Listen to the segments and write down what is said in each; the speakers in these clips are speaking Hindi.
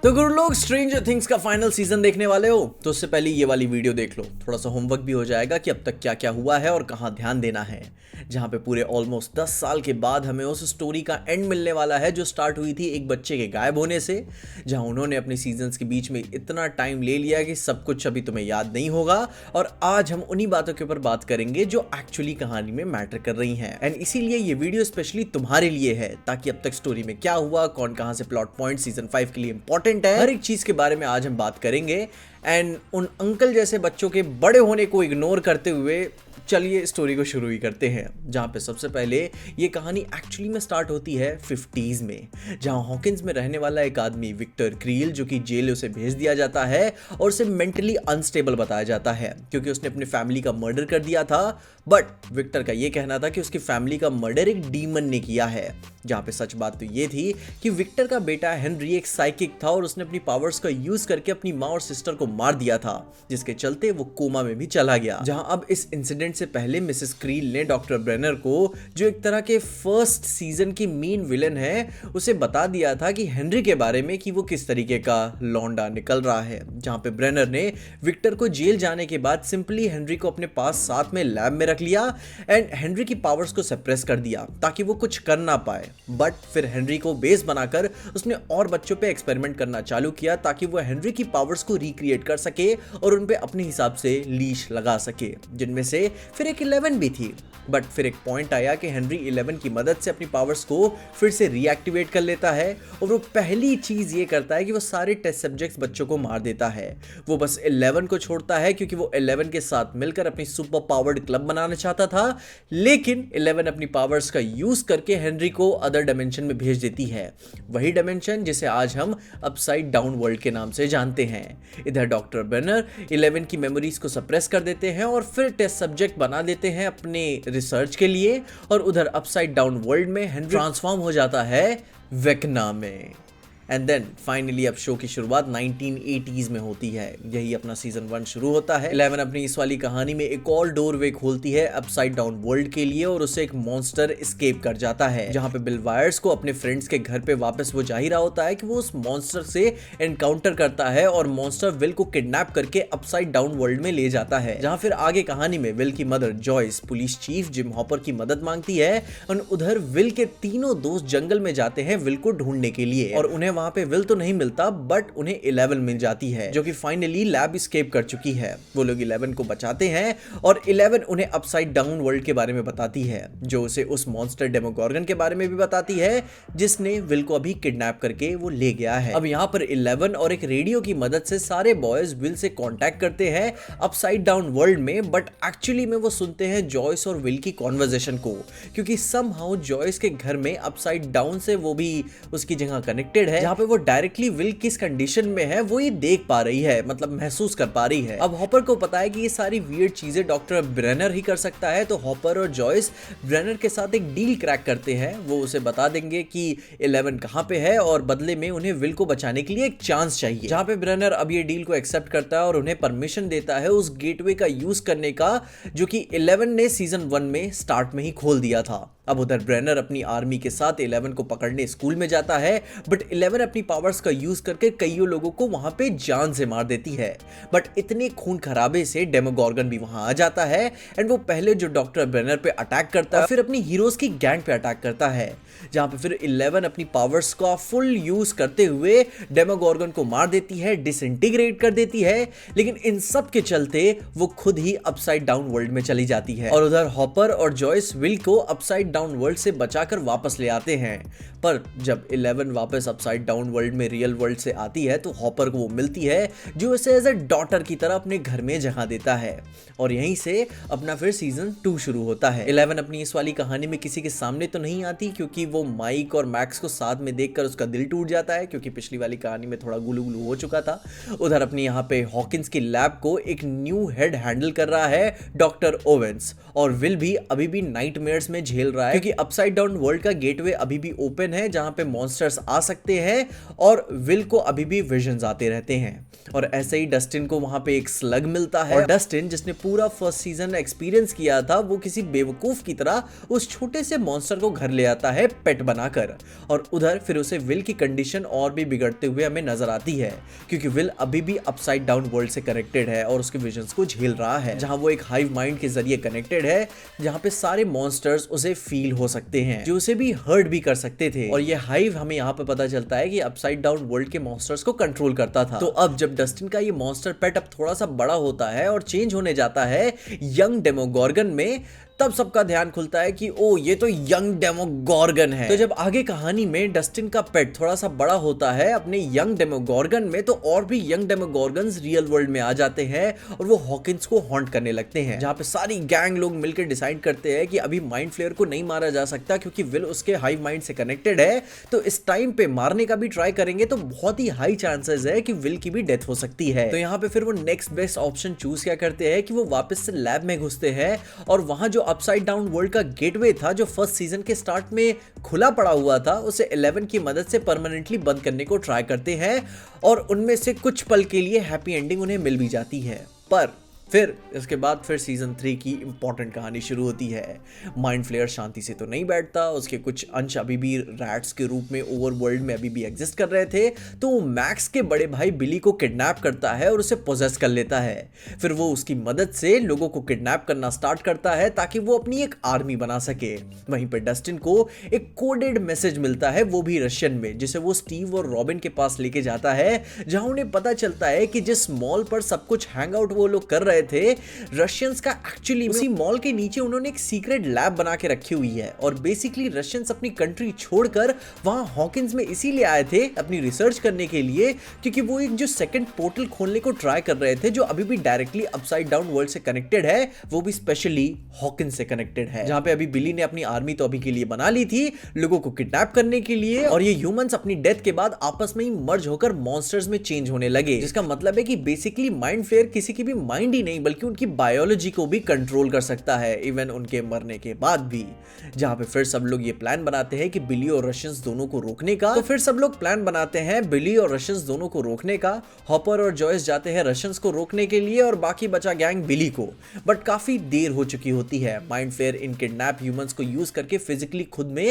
तो गुरु लोग, स्ट्रेंजर थिंग्स का फाइनल सीजन देखने वाले हो तो उससे पहले ये वाली वीडियो देख लो। थोड़ा सा होमवर्क भी हो जाएगा कि अब तक क्या क्या हुआ है और कहाँ ध्यान देना है। जहाँ पे पूरे ऑलमोस्ट 10 साल के बाद हमें उस स्टोरी का एंड मिलने वाला है जो स्टार्ट हुई थी एक बच्चे के गायब होने से, जहाँ उन्होंने अपने सीजन्स के बीच में इतना टाइम ले लिया कि सब कुछ अभी तुम्हें याद नहीं होगा। और आज हम उन्हीं बातों के ऊपर बात करेंगे जो एक्चुअली कहानी में मैटर कर रही हैं। एंड इसीलिए ये वीडियो स्पेशली तुम्हारे लिए है, ताकि अब तक स्टोरी में क्या हुआ, कौन कहाँ से प्लॉट पॉइंट सीजन 5 के लिए इंपॉर्टेंट है, हर एक चीज के बारे में आज हम बात करेंगे। एंड उन अंकल जैसे बच्चों के बड़े होने को इग्नोर करते हुए चलिए स्टोरी को शुरू ही करते हैं। जहाँ पे सबसे पहले ये कहानी एक्चुअली में स्टार्ट होती है 50s में, जहाँ हॉकिंस में रहने वाला एक आदमी विक्टर क्रील, जो कि जेल उसे भेज दिया जाता है और उसे मेंटली अनस्टेबल बताया जाता है क्योंकि उसने अपनी फैमिली का मर्डर कर दिया था। बट विक्टर का ये कहना था कि उसकी फैमिली का मर्डर एक डीमन ने किया है। जहाँ पे सच बात तो ये थी कि विक्टर का बेटा हेनरी एक साइकिक था और उसने अपनी पावर्स का यूज करके अपनी माँ और सिस्टर को मार दिया था, जिसके चलते वो कोमा में भी चला गया। जहाँ अब इस इंसिडेंट से पहले मिसेस क्रील ने डॉक्टर ब्रेनर को, जो एक तरह के फर्स्ट सीजन की मेन विलन है, उसे बता दिया था कि हेनरी के बारे में कि वो किस तरीके का लौंडा निकल रहा है। जहाँ पे ब्रेनर ने विक्टर को जेल जाने के बाद सिंपली हेनरी को अपने पास साथ में लैब में रख लिया एंड हेनरी की पावर्स को सप्रेस कर दिया ताकि वो कुछ कर ना पाए। बट फिर हेनरी को बेस बनाकर उसने और बच्चों पे एक्सपेरिमेंट करना चालू किया ताकि वो हेनरी की पावर्स को रिक्रिएट कर सके और उन पे अपने हिसाब से लीश लगा सके, जिनमें से फिर एक 11 भी थी। बट फिर एक पॉइंट आया कि हेनरी 11 की मदद से अपनी पावर्स को फिर से रीएक्टिवेट कर लेता है और वो पहली चीज ये करता है कि वो सारे टेस्ट सब्जेक्ट्स बच्चों को मार देता है। वो बस 11 को छोड़ता है क्योंकि वो 11 के साथ मिलकर अपनी सुपर पावर्ड क्लब बनाना चाहता था, लेकिन 11 अपनी पावर्स का यूज करके हेनरी को अदर डायमेंशन में भेज देती है, वही डायमेंशन जिसे आज हम अपसाइड डाउन वर्ल्ड के नाम से जानते हैं। इधर डॉक्टर ब्रेनर 11 की मेमोरीज को सप्रेस कर देते हैं और फिर टेस्ट सब्जेक्ट बना देते हैं अपने रिसर्च के लिए, और उधर अपसाइड डाउन वर्ल्ड में हेनरी ट्रांसफॉर्म हो जाता है वेकना में। एंड देन फाइनली अब शो की शुरुआत 1980s में होती है। यही अपना सीजन 1 शुरू होता है। 11 अपनी इस वाली कहानी में एक और डोरवे खोलती है अपसाइड डाउन वर्ल्ड के लिए और उसे एक मॉन्स्टर एस्केप कर जाता है। जहां पे बिल वायर्स को अपने फ्रेंड्स के घर पे वापस वो जा ही रहा होता है कि वो उस मॉन्स्टर से एनकाउंटर करता है और मॉन्स्टर विल को किडनैप करके अपसाइड डाउन वर्ल्ड में ले जाता है। जहां फिर आगे कहानी में विल की mother Joyce police chief Jim Hopper की मदद मांगती है और उधर विल के तीनों दोस्त जंगल में जाते हैं विल को ढूंढने के लिए, और उन्हें वहां पे विल तो नहीं मिलता बट उन्हें 11 मिल जाती है, जो कि फाइनली लैब एस्केप कर चुकी है। वो लोग 11 को बचाते हैं और 11 उन्हें अपसाइड डाउन वर्ल्ड के बारे में बताती है, जो उसे उस मॉन्स्टर डेमोगॉर्गन के बारे में भी बताती है जिसने विल को अभी किडनैप करके वो ले गया है। अब यहाँ पर 11 और एक रेडियो की मदद से सारे बॉयज विल से कांटेक्ट करते हैं अपसाइड डाउन वर्ल्ड में, बट एक्चुअली में वो सुनते हैं जॉयस और विल की कॉन्वर्सेशन को, क्योंकि समहाउ जॉयस के घर में अपसाइड डाउन से वो भी उसकी जगह कनेक्टेड है, जहाँ पे वो डायरेक्टली विल किस कंडीशन में है वो ये देख पा रही है, मतलब महसूस कर पा रही है। अब हॉपर को पता है कि ये सारी वियर्ड चीजें डॉक्टर ब्रेनर ही कर सकता है, तो हॉपर और जॉयस ब्रेनर के साथ एक डील क्रैक करते हैं। वो उसे बता देंगे कि 11 कहाँ पे है और बदले में उन्हें विल को बचाने के लिए एक चांस चाहिए। जहाँ पे ब्रेनर अब ये डील को एक्सेप्ट करता है और उन्हें परमिशन देता है उस गेटवे का यूज करने का, जो कि 11 ने सीजन 1 में स्टार्ट में ही खोल दिया था। अब उधर ब्रेनर अपनी आर्मी के साथ 11 को पकड़ने स्कूल में जाता है, बट 11 अपनी पावर्स का यूज करके कईयों लोगों को वहां पे जान से मार देती है। बट इतने खून खराबे से डेमोगॉर्गन भी वहां आ जाता है एंड वो पहले जो डॉक्टर ब्रेनर पे अटैक करता है फिर अपनी हीरोज की गैंग पे अटैक करता है, जहां पे फिर 11 अपनी पावर्स का फुल यूज करते हुए डेमोगॉर्गन को मार देती है, डिसइंटीग्रेट कर देती है। लेकिन इन सब के चलते वो खुद ही अपसाइड डाउन वर्ल्ड में चली जाती है और उधर हॉपर और जॉयस विल को अपसाइड डाउन वर्ल्ड से बचाकर वापस ले आते हैं। पर जब 11 वापस अपसाइड डाउन वर्ल्ड में रियल वर्ल्ड से आती है तो हॉपर को वो मिलती है, जो उसे एज अ डॉटर की तरह अपने घर में जगह देता है, और यहीं से अपना फिर सीजन 2 शुरू होता है। 11 अपनी इस वाली कहानी में किसी के सामने तो नहीं आती क्योंकि वो माइक और मैक्स को साथ में देखकर उसका दिल टूट जाता है, क्योंकि पिछली वाली कहानी में थोड़ा गुलू गुलू हो चुका था। उधर अपनी यहाँ पे हॉकिंस की लैब को एक न्यू हेड हैंडल कर रहा है डॉक्टर ओवेंस, और विल भी अभी भी नाइटमेयर्स में झेल रहा है क्योंकि अपसाइड डाउन वर्ल्ड का गेटवे अभी भी ओपन है जहां पे मॉन्स्टर्स आ सकते हैं और विल को अभी भी विजन्स आते रहते हैं। और ऐसे ही डस्टिन को वहां पे एक स्लग मिलता है और डस्टिन जिसने पूरा फर्स्ट सीजन एक्सपीरियंस किया था वो किसी बेवकूफ की तरह उस छोटे से मॉन्स्टर को घर ले आता है पेट बनाकर। और उधर फिर उसे विल की कंडीशन और भी बिगड़ते हुए हमें नजर आती है क्योंकि विल अभी भी अपसाइड डाउन वर्ल्ड से कनेक्टेड है और उसके विजन्स को झेल रहा है, जहां वो एक हाइव माइंड के जरिए कनेक्टेड है, जहां पे सारे मॉन्स्टर्स उसे फील हो सकते हैं जो उसे भी हर्ट भी कर सकते थे। और ये हाइव हमें यहाँ पे पता चलता है कि अपसाइड डाउन वर्ल्ड के मॉन्स्टर्स को कंट्रोल करता था। तो अब जब डस्टिन का ये मॉन्स्टर पेट अब थोड़ा सा बड़ा होता है और चेंज होने जाता है यंग डेमोगोर्गन में, तब सबका ध्यान खुलता है कि ओ ये तो यंग डेमोगोर्गन है। तो जब आगे कहानी में डस्टिन का पेट थोड़ा सा बड़ा होता है अपने यंग डेमोगोर्गन में, तो और भी यंग डेमोगोर्गन्स रियल वर्ल्ड में आ जाते हैं और वो हॉकिंस को हॉन्ट करने लगते हैं, जहां पे सारी गैंग लोग मिलकर डिसाइड करते हैं कि अभी माइंड फ्लेयर को नहीं मारा जा सकता क्योंकि विल उसके हाइव माइंड से कनेक्टेड है। तो इस टाइम पे मारने का भी ट्राई करेंगे तो बहुत ही हाई चांसेस है कि विल की भी डेथ हो सकती है। तो यहाँ पे फिर वो नेक्स्ट बेस्ट ऑप्शन चूज क्या करते हैं कि वो वापस से लैब में घुसते हैं और वहां जो अपसाइड डाउन वर्ल्ड का गेटवे था जो फर्स्ट सीजन के स्टार्ट में खुला पड़ा हुआ था उसे 11 की मदद से परमानेंटली बंद करने को ट्राई करते हैं और उनमें से कुछ पल के लिए हैप्पी एंडिंग उन्हें मिल भी जाती है। पर फिर इसके बाद फिर सीजन 3 की इंपॉर्टेंट कहानी शुरू होती है। माइंड फ्लेयर शांति से तो नहीं बैठता, उसके कुछ अंश अभी भी रैट्स के रूप में ओवरवर्ल्ड में अभी भी एग्जिस्ट कर रहे थे, तो वो मैक्स के बड़े भाई बिली को किडनैप करता है और उसे पोजेस कर लेता है। फिर वो उसकी मदद से लोगों को किडनैप करना स्टार्ट करता है ताकि वो अपनी एक आर्मी बना सके। वहीं पर डस्टिन को एक कोडेड मैसेज मिलता है, वो भी रशियन में, जिसे वो स्टीव और रॉबिन के पास लेके जाता है, जहां उन्हें पता चलता है कि जिस मॉल पर सब कुछ हैंग आउट वो लोग कर रहे थे रशियंस का एक्चुअली उसी मॉल के नीचे उन्होंने एक सीक्रेट लैब बना के रखी हुई है। और बेसिकली रशियंस अपनी कंट्री छोड़कर वहां हॉकिंस में इसीलिए आए थे अपनी रिसर्च करने के लिए क्योंकि वो एक जो सेकंड पोर्टल खोलने को ट्राई कर रहे थे जो अभी भी डायरेक्टली अपसाइड डाउन वर्ल्ड से कनेक्टेड है, वो भी स्पेशली हॉकिंस से कनेक्टेड है, जहां पे अभी बिली ने अपनी आर्मी तो अभी के लिए बना ली थी लोगों को किडनैप करने के लिए, और ये ह्यूमंस अपनी डेथ के बाद आपस में ही मर्ज होकर मॉन्स्टर्स में चेंज होने लगे, जिसका मतलब है कि बेसिकली माइंड फ्लेयर किसी की भी माइंड ही नहीं बल्कि उनकी बायोलॉजी को भी कंट्रोल कर सकता है इवन उनके मरने के बाद भी। जहां पे फिर सब लोग ये प्लान बनाते हैं कि बिली और रशियंस दोनों को रोकने का। तो फिर सब लोग प्लान बनाते हैं बिली और रशियंस दोनों को रोकने का। हॉपर और जॉयस जाते हैं रशियंस को रोकने के लिए और बाकी बचा गैंग बिली को। बट काफी देर हो चुकी होती है। माइंड फ्लेयर इन किडनैप ह्यूमंस को यूज करके फिजिकली खुद में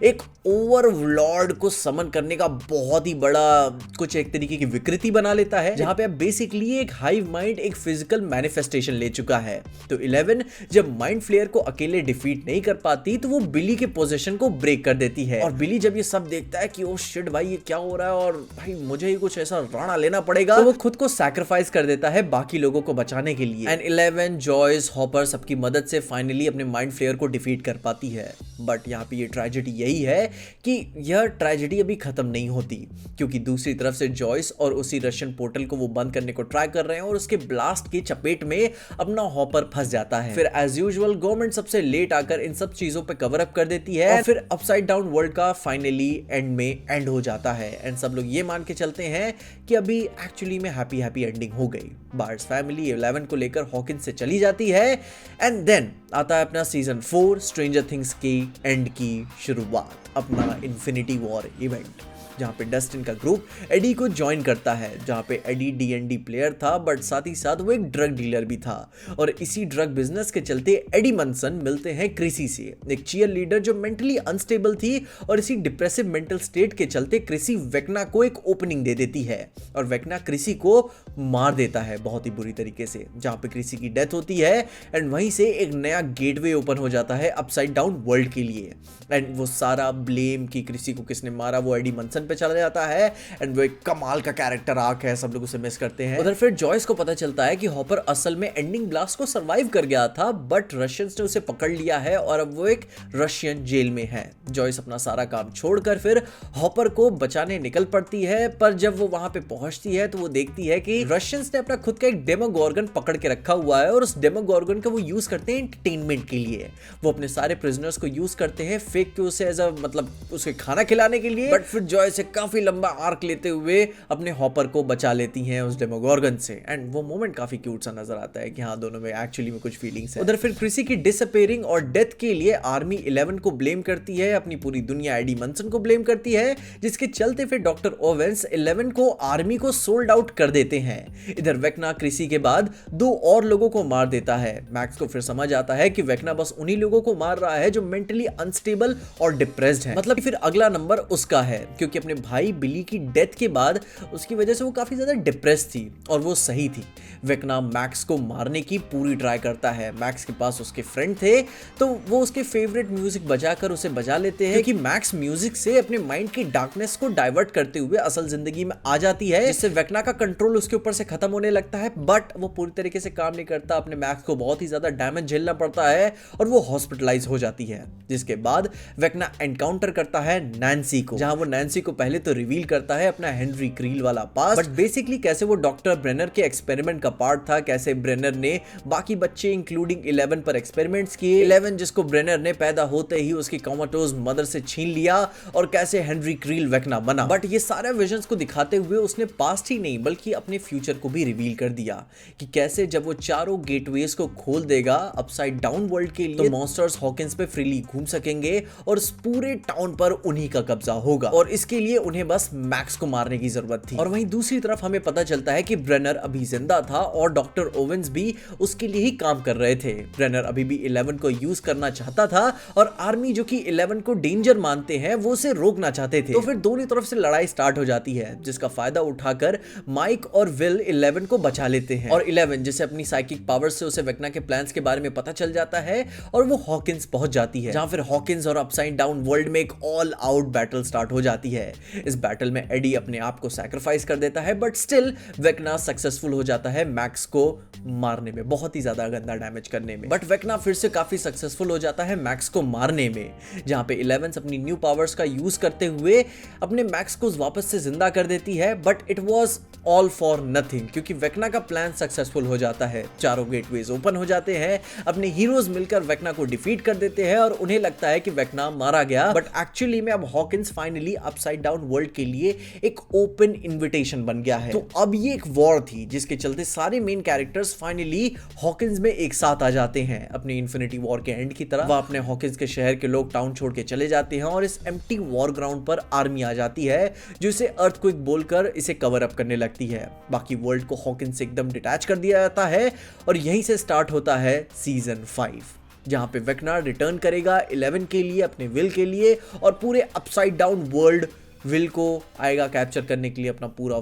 एक ओवरलॉर्ड को समन करने का बहुत ही बड़ा कुछ एक तरीके की विकृति बना लेता है, जहां पे अब बेसिकली एक हाइव माइंड एक फिजिकल मैनिफेस्टेशन ले चुका है। तो 11 जब माइंड फ्लेयर को अकेले डिफीट नहीं कर पाती तो वो बिली के पोजीशन को ब्रेक कर देती है। और बिली जब ये सब देखता है कि ओ शिट भाई ये क्या हो रहा है और भाई मुझे ही कुछ ऐसा राणा लेना पड़ेगा, तो वो खुद को सैक्रिफाइस कर देता है बाकी लोगों को बचाने के लिए। एंड 11 जॉयस हॉपर सबकी मदद से फाइनली अपने माइंड फ्लेयर को डिफीट कर पाती है। बट यहाँ पे ये ट्रेजेडी यही है कि यह ट्रेजेडी अभी खत्म नहीं होती क्योंकि दूसरी तरफ से जॉयस और उसी रशियन पोर्टल को वो बंद करने को ट्राई कर रहे हैं और उसके ब्लास्ट की चपेट में अपना हॉपर फंस जाता है। फिर एज यूजुअल गवर्नमेंट सबसे लेट आकर इन सब चीजों पे कवर अप कर देती है और फिर अपसाइड डाउन वर्ल्ड का फाइनली एंड में एंड हो जाता है। एंड सब लोग ये मान के चलते हैं कि अभी एक्चुअली में हैप्पी एंडिंग हो गई। बार्ट्स फैमिली 11 को लेकर हॉकिंस से चली जाती है एंड देन आता है अपना सीजन 4 स्ट्रेंजर थिंग्स की एंड की शुरुआत, अपना इन्फिनिटी वॉर इवेंट, जहां पे डस्टिन का ग्रुप एडी को ज्वाइन करता है, जहां पे एडी D&D प्लेयर था बट साथ ही साथ वो एक ड्रग डीलर भी था। और इसी ड्रग बिजनेस के चलते एडी मनसन मिलते हैं क्रिसी से, एक चीयर लीडर जो मेंटली अनस्टेबल थी, और इसी डिप्रेसिव मेंटल स्टेट के चलते क्रिसी वेक्ना को एक ओपनिंग दे देती है और वेक्ना क्रिसी को मार देता है बहुत ही बुरी तरीके से, जहां पे क्रिसी की डेथ होती है। एंड वहीं से एक नया गेटवे ओपन हो जाता है अपसाइड डाउन वर्ल्ड के लिए। एंड वो सारा ब्लेम कि क्रिसी को किसने मारा वो एडी मनसन पे चला जाता है। एंड वो एक कमाल का कैरेक्टर आर्क है, सब लोग उसे मिस करते हैं। उधर फिर जॉयस को पता चलता है कि हॉपर असल में एंडिंग ब्लास्ट को सरवाइव कर गया था बट रशियंस ने उसे पकड़ लिया है और अब वो एक रशियन जेल में है। जॉयस अपना सारा काम छोड़कर फिर हॉपर को बचाने निकल पड़ती है, पर जब वो वहां पे पहुंचती है तो वो देखती है कि रशियंस ने अपना खुद का एक डेमोगोर्गन पकड़ के रखा हुआ है और उस डेमोगोर्गन का वो यूज करते हैं एंटरटेनमेंट के लिए। वो अपने सारे प्रिजनर्स को यूज करते हैं फेक के उसे एज अ मतलब उसे खाना खिलाने के लिए। बट फिर जॉयस से काफी लंबा आर्क लेते हुए अपने हॉपर को बचा लेती हैं उस डेमोगोर्गन से। एंड वो मोमेंट काफी क्यूट सा नजर आता है कि हाँ दोनों में एक्चुअली में कुछ फीलिंग्स है। उधर फिर क्रिसी की डिसअपीयरिंग और डेथ के लिए आर्मी 11 को ब्लेम करती है, अपनी पूरी दुनिया एडी मंसन को ब्लेम करती है, जिसके चलते फिर डॉक्टर ओवेंस 11 को आर्मी को सोल्ड आउट कर देते हैं। इधर वेक्ना क्रिसी के बाद 2 और लोगों को मार देता है। मैक्स को फिर समझ आता है कि वेक्ना बस उन्हीं लोगों को मार रहा है जो मेंटली अनस्टेबल और डिप्रेस्ड हैं। मतलब फिर अगला नंबर उसका है, क्योंकि अपने भाई बिली की डेथ के बाद उसकी वजह से वो काफी ज्यादा डिप्रेस थी और वो सही थी। वेक्ना मैक्स को मारने की पूरी ट्राई करता है। मैक्स के पास उसके फ्रेंड थे तो वो उसके फेवरेट म्यूजिक बजाकर उसे बजा लेते हैं, क्योंकि मैक्स म्यूजिक से अपने माइंड की डार्कनेस को डाइवर्ट करते हुए असल जिंदगी में आ जाती है, जिससे वेक्ना का कंट्रोल उसके ऊपर से खत्म होने लगता है। बट वो पूरी तरीके से काम नहीं करता, अपने मैक्स को बहुत ही ज्यादा डैमेज झेलना पड़ता है और वो हॉस्पिटलाइज हो जाती है। जिसके बाद वेक्ना एनकाउंटर करता है नैन्सी को, जहां वो नैन्सी को पहले तो रिवील करता है अपना हेनरी क्रील वाला पास्ट, बट बेसिकली कैसे वो डॉक्टर ब्रेनर के एक्सपेरिमेंट का पार्ट था, कैसे ब्रेनर ने बाकी बच्चे इंक्लूडिंग 11 पर एक्सपेरिमेंट्स किए। 11 जिसको ब्रेनर ने पैदा होते ही उसकी कॉमाटोज मदर से छीन लिया और कैसे हेनरी क्रील वेक्ना बना। बट ये सारे विजन्स को दिखाते हुए उसने पास्ट ही नहीं बल्कि अपने फ्यूचर को भी रिवील कर दिया कि कैसे जब वो चारों गेटवेज को खोल देगा अपसाइड डाउन वर्ल्ड के लिए, तो मॉन्स्टर्स हॉकिंस पे फ्रीली घूम सकेंगे और इस पूरे टाउन पर उन्हीं का कब्जा होगा, और इसके लिए उन्हें बस मैक्स को मारने की जरूरत थी। और वहीं दूसरी तरफ हमें पता चलता है कि ब्रेनर अभी जिंदा था और डॉक्टर ओवेंस भी उसके लिए ही काम कर रहे थे। ब्रेनर अभी भी 11 को यूज करना चाहता था और आर्मी जो कि 11 को डेंजर मानते हैं वो उसे रोकना चाहते थे। तो फिर दोनों तरफ से लड़ाई स्टार्ट हो जाती है, जिसका फायदा उठाकर माइक और विल 11 को बचा लेते हैं। और 11 जिसे अपनी साइकिक पावर से उसे वेक्ना के प्लान्स के बारे में पता चल जाता है और वो हॉकिंस पहुंच जाती है, जहां फिर हॉकिंस और अपसाइड डाउन वर्ल्ड में एक ऑल आउट बैटल स्टार्ट हो जाती है। इस बैटल में एडी अपने आप को सैक्रिफाइस कर देता है, बट स्टिल वेक्ना सक्सेसफुल हो जाता है मैक्स को मारने में, बहुत ही ज्यादा गंदा डैमेज करने में। बट वेक्ना फिर से काफी सक्सेसफुल हो जाता है मैक्स को मारने में, जहां पे 11 अपनी न्यू पावर्स का यूज करते हुए अपने मैक्स को वापस से जिंदा कर देती है। But it was all for nothing, क्योंकि वेक्ना का प्लान सक्सेसफुल हो जाता है। चारों गेटवेज ओपन हो जाते हैं, अपने हीरोज मिलकर वेक्ना को डिफीट कर देते हैं और उन्हें लगता है कि वेक्ना मारा गया। बट एक्चुअली में अब Hawkins finally upside down world के लिए एक ओपन इनविटेशन बन गया है। तो अब ये एक वॉर थी जिसके चलते सारे मेन कैरेक्टर्स फाइनली हॉकिंस में एक साथ आ जाते हैं। अपनी इन्फिनिटी वॉर के एंड की तरह वह अपने हॉकिंस के शहर के लोग टाउन छोड़ के चले जाते हैं और इस एम्प्टी वॉर ग्राउंड पर आर्मी आ जाती है जो इसे अर्थक्वेक बोलकर इसे कवर अप करने लगती है। बाकी वर्ल्ड को हॉकिंस से एकदम डिटैच कर दिया जाता है और यहीं से स्टार्ट होता है सीजन 5, जहां पे वेक्ना रिटर्न करेगा 11 के लिए, अपने विल के लिए, और पूरे अपसाइड डाउन वर्ल्ड विल को आएगा कैप्चर करने के लिए, अपना पूरा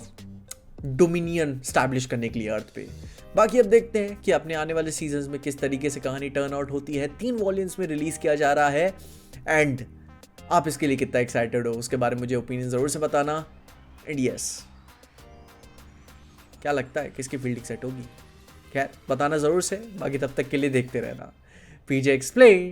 डोमिनियन स्टैब्लिश करने के लिए अर्थ पे। बाकी अब देखते हैं कि अपने आने वाले सीजन्स में किस तरीके से कहानी टर्न आउट होती है। 3 वॉल्यूम्स में रिलीज किया जा रहा है एंड आप इसके लिए कितना एक्साइटेड हो उसके बारे में मुझे ओपिनियन जरूर से बताना। एंड यस, क्या लगता है किसकी फील्डिंग सेट होगी? खैर बताना जरूर से। बाकी तब तक के लिए देखते रहना पीजे एक्सप्लेन।